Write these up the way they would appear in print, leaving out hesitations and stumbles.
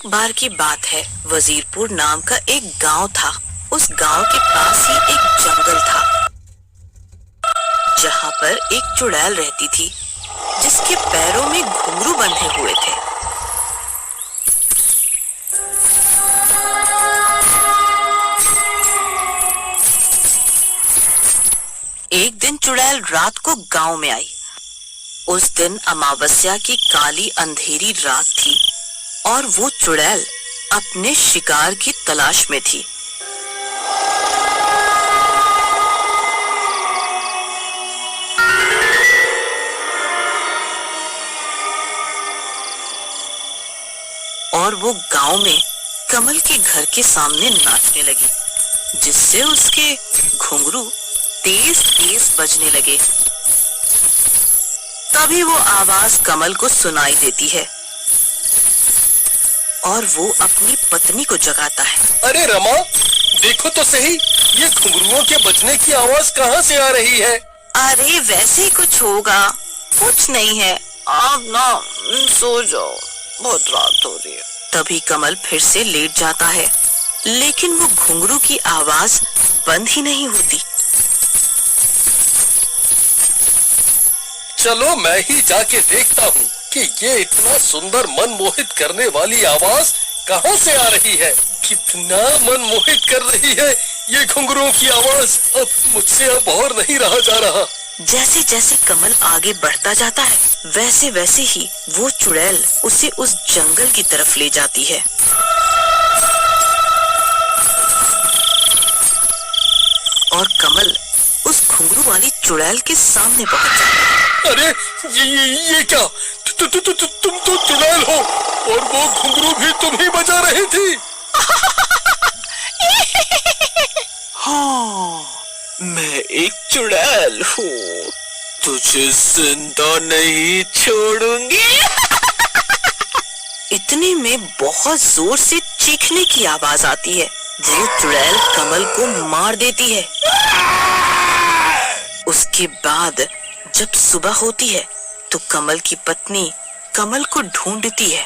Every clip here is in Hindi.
बार की बात है, वजीरपुर नाम का एक गांव था। उस गांव के पास ही एक जंगल था, जहां पर एक चुड़ैल रहती थी, जिसके पैरों में घुंघरू बंधे हुए थे। एक दिन चुड़ैल रात को गांव में आई। उस दिन अमावस्या की काली अंधेरी रात थी और वो चुड़ैल अपने शिकार की तलाश में थी। और वो गांव में कमल के घर के सामने नाचने लगी, जिससे उसके घुंघरू तेज तेज बजने लगे। तभी वो आवाज कमल को सुनाई देती है और वो अपनी पत्नी को जगाता है। अरे रमा, देखो तो सही, ये घुंघरुओं के बजने की आवाज कहाँ से आ रही है? अरे वैसे ही कुछ होगा, कुछ नहीं है, आप ना सो जाओ, बहुत रात हो रही है। तभी कमल फिर से लेट जाता है, लेकिन वो घुंघरू की आवाज बंद ही नहीं होती। चलो मैं ही जाके देखता हूँ कि ये इतना सुंदर मन मोहित करने वाली आवाज कहाँ से आ रही है। कितना मन मोहित कर रही है ये घुंघरुओं की आवाज। अब मुझसे अब और नहीं रहा जा रहा। जैसे जैसे कमल आगे बढ़ता जाता है, वैसे वैसे ही वो चुड़ैल उसे उस जंगल की तरफ ले जाती है। और कमल उस घुंघरू वाली चुड़ैल के सामने पहुंच जाता है। अरे ये क्या? तुम तो चुड़ैल हो और वो घुंघरू भी तुम ही बजा रही थी। हाँ, मैं एक चुड़ैल हूँ, तुझे जिंदा नहीं छोड़ूंगी। इतने में बहुत जोर से चीखने की आवाज आती है। वो चुड़ैल कमल को मार देती है। उसके बाद जब सुबह होती है तो कमल की पत्नी कमल को ढूंढती है।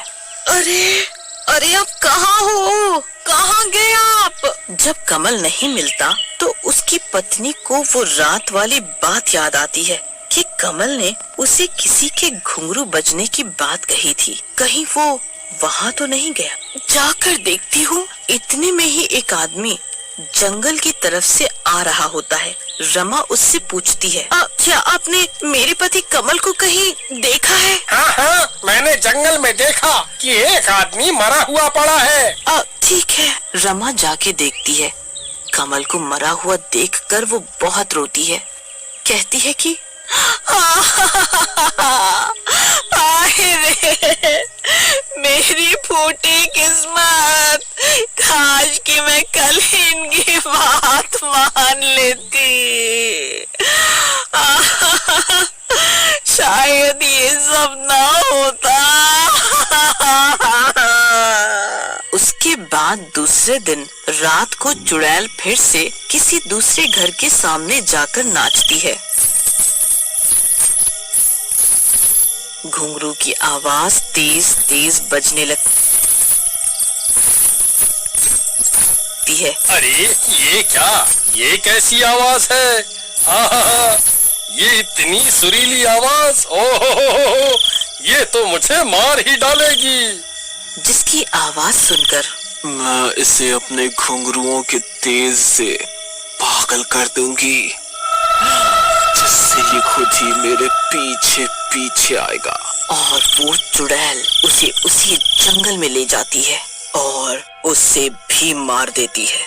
अरे आप कहाँ हो? कहाँ गए आप? जब कमल नहीं मिलता तो उसकी पत्नी को वो रात वाली बात याद आती है कि कमल ने उसे किसी के घुंघरू बजने की बात कही थी। कहीं वो वहाँ तो नहीं गया। जाकर देखती हूँ, इतने में ही एक आदमी जंगल की तरफ से आ रहा होता है। रमा उससे पूछती है, क्या आपने मेरे पति कमल को कहीं देखा है? हाँ, मैंने जंगल में देखा कि एक आदमी मरा हुआ पड़ा है। ठीक है। रमा जाके देखती है। कमल को मरा हुआ देखकर वो बहुत रोती है। कहती है कि आए रे, मेरी फूटी किस्मत, काश कि मैं कल इनकी बात मान लेती। शायद ये सब ना होता। उसके बाद दूसरे दिन रात को चुड़ैल फिर से किसी दूसरे घर के सामने जाकर नाचती है। घुंघरू की आवाज तेज तेज बजने लगती है। अरे ये क्या? ये कैसी आवाज है? ये इतनी सुरीली आवाज, ओहो, ये तो मुझे मार ही डालेगी। जिसकी आवाज सुनकर मैं इसे अपने घुंघरुओं के तेज से पागल कर दूंगी, जिससे ये खुद ही मेरे पीछे पीछे आएगा। और वो चुड़ैल उसे उसी जंगल में ले जाती है और उसे भी मार देती है।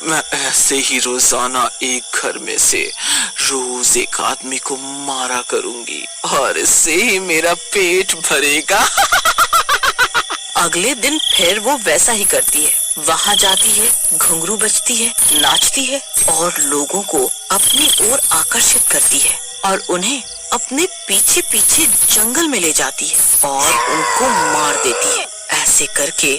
मैं ऐसे ही रोजाना एक घर में से रोज एक आदमी को मारा करूंगी और इससे ही मेरा पेट भरेगा। अगले दिन फिर वो वैसा ही करती है। वहाँ जाती है, घुंघरू बजती है, नाचती है और लोगों को अपनी ओर आकर्षित करती है और उन्हें अपने पीछे पीछे जंगल में ले जाती है और उनको मार देती है। ऐसे करके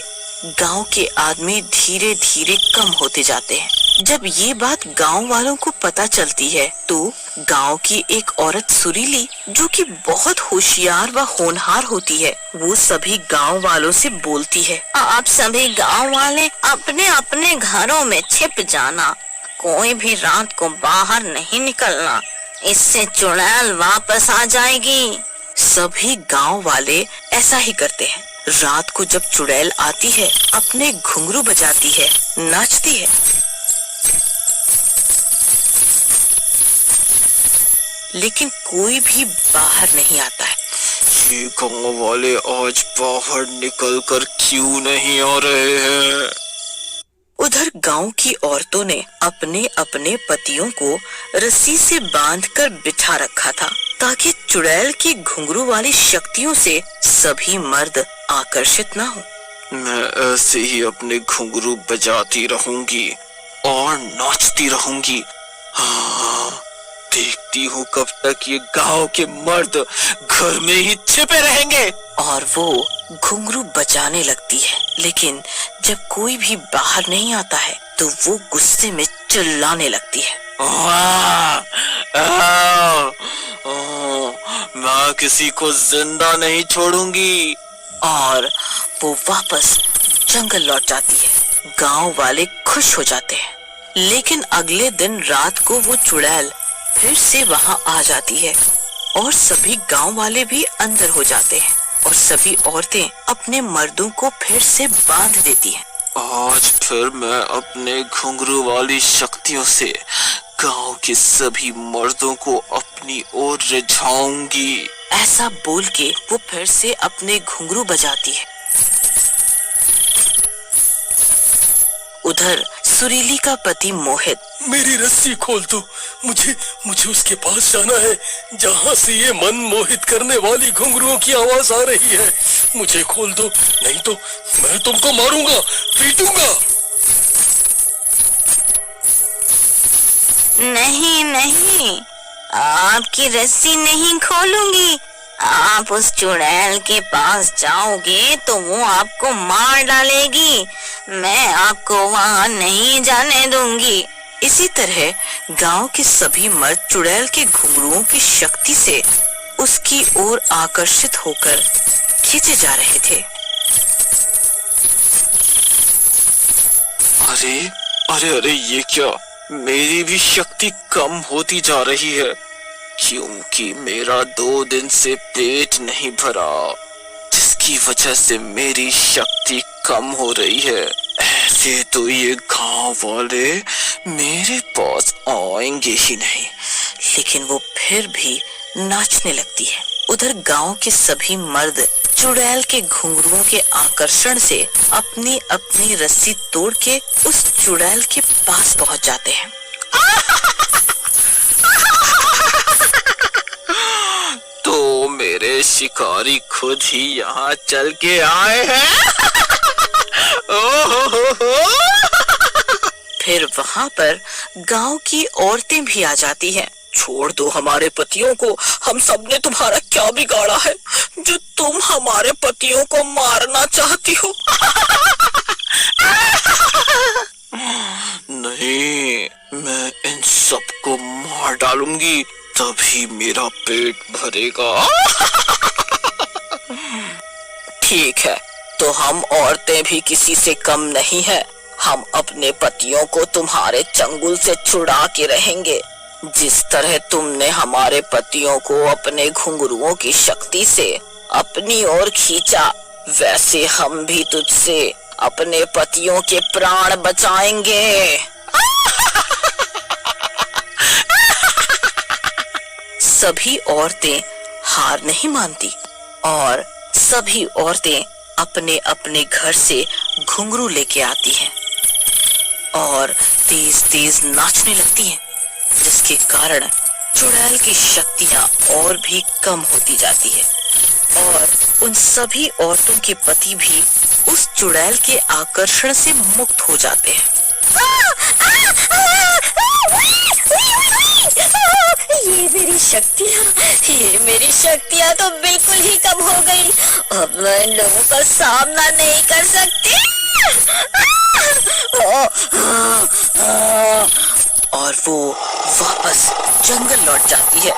गांव के आदमी धीरे धीरे कम होते जाते हैं। जब ये बात गांव वालों को पता चलती है तो गांव की एक औरत सुरीली, जो कि बहुत होशियार व होनहार होती है, वो सभी गांव वालों से बोलती है, आप सभी गांव वाले अपने अपने घरों में छिप जाना, कोई भी रात को बाहर नहीं निकलना, इससे चुड़ैल वापस आ जाएगी। सभी गांव वाले ऐसा ही करते हैं। रात को जब चुड़ैल आती है, अपने घुंघरू बजाती है, नाचती है, लेकिन कोई भी बाहर नहीं आता है। ये गांव वाले आज बाहर निकलकर क्यों नहीं आ रहे हैं? उधर गांव की औरतों ने अपने अपने पतियों को रस्सी से बांधकर बिठा रखा था, ताकि चुड़ैल की घुंघरू वाली शक्तियों से सभी मर्द आकर्षित ना हो। मैं ऐसे ही अपने घुंघरू बजाती रहूंगी और नाचती रहूंगी। हाँ, देखती हूँ कब तक ये गांव के मर्द घर में ही छिपे रहेंगे। और वो घुंघरू बजाने लगती है, लेकिन जब कोई भी बाहर नहीं आता है तो वो गुस्से में चिल्लाने लगती है, मैं किसी को जिंदा नहीं छोड़ूंगी। और वो वापस जंगल लौट जाती है। गांव वाले खुश हो जाते हैं, लेकिन अगले दिन रात को वो चुड़ैल फिर से वहां आ जाती है और सभी गांव वाले भी अंदर हो जाते हैं और सभी औरतें अपने मर्दों को फिर से बांध देती हैं। आज फिर मैं अपने घुंघरू वाली शक्तियों से गांव के सभी मर्दों को अपनी ओर रिझाऊंगी। ऐसा बोल के वो फिर से अपने घुंघरू बजाती है। उधर सुरीली का पति मोहित, मेरी रस्सी खोल दो, मुझे उसके पास जाना है जहाँ से ये मन मोहित करने वाली घुंघरुओं की आवाज आ रही है। मुझे खोल दो, नहीं तो मैं तुमको मारूंगा, पीटूंगा। नहीं नहीं, आपकी रस्सी नहीं खोलूंगी। आप उस चुड़ैल के पास जाओगे तो वो आपको मार डालेगी। मैं आपको वहाँ नहीं जाने दूंगी। इसी तरह गांव के सभी मर्द चुड़ैल के घुंघरुओं की शक्ति से उसकी ओर आकर्षित होकर खींचे जा रहे थे। अरे अरे अरे, ये क्या? मेरी भी शक्ति कम होती जा रही है, क्योंकि मेरा 2 दिन से पेट नहीं भरा, जिसकी वजह से मेरी शक्ति कम हो रही है। ऐसे तो ये गांव वाले मेरे पास आएंगे ही नहीं। लेकिन वो फिर भी नाचने लगती है। उधर गांव के सभी मर्द चुड़ैल के घुंघरुओं के आकर्षण से अपनी अपनी रस्सी तोड़ के उस चुड़ैल के पास पहुंच जाते हैं। तो मेरे शिकारी खुद ही यहाँ चल के आए हैं। फिर वहाँ पर गांव की औरतें भी आ जाती हैं। छोड़ दो हमारे पतियों को, हम सबने तुम्हारा क्या बिगाड़ा है जो तुम हमारे पतियों को मारना चाहती हो। नहीं, मैं इन सबको मार डालूंगी, तभी मेरा पेट भरेगा। ठीक है, तो हम औरतें भी किसी से कम नहीं है। हम अपने पतियों को तुम्हारे चंगुल से छुड़ा के रहेंगे। जिस तरह तुमने हमारे पतियों को अपने घुंघरुओं की शक्ति से अपनी ओर खींचा, वैसे हम भी तुझसे अपने पतियों के प्राण बचाएंगे। सभी औरतें हार नहीं मानती और सभी औरतें अपने अपने घर से घुंघरू लेके आती हैं और तेज तेज नाचने लगती हैं, जिसके कारण चुड़ैल की शक्तियां और भी कम होती जाती है और उन सभी औरतों के पति भी उस चुड़ैल के आकर्षण से मुक्त हो जाते हैं। ये मेरी शक्तियाँ तो बिल्कुल ही कम हो गई। अब मैं इन लोगों का सामना नहीं कर सकती। और वो वापस जंगल लौट जाती है।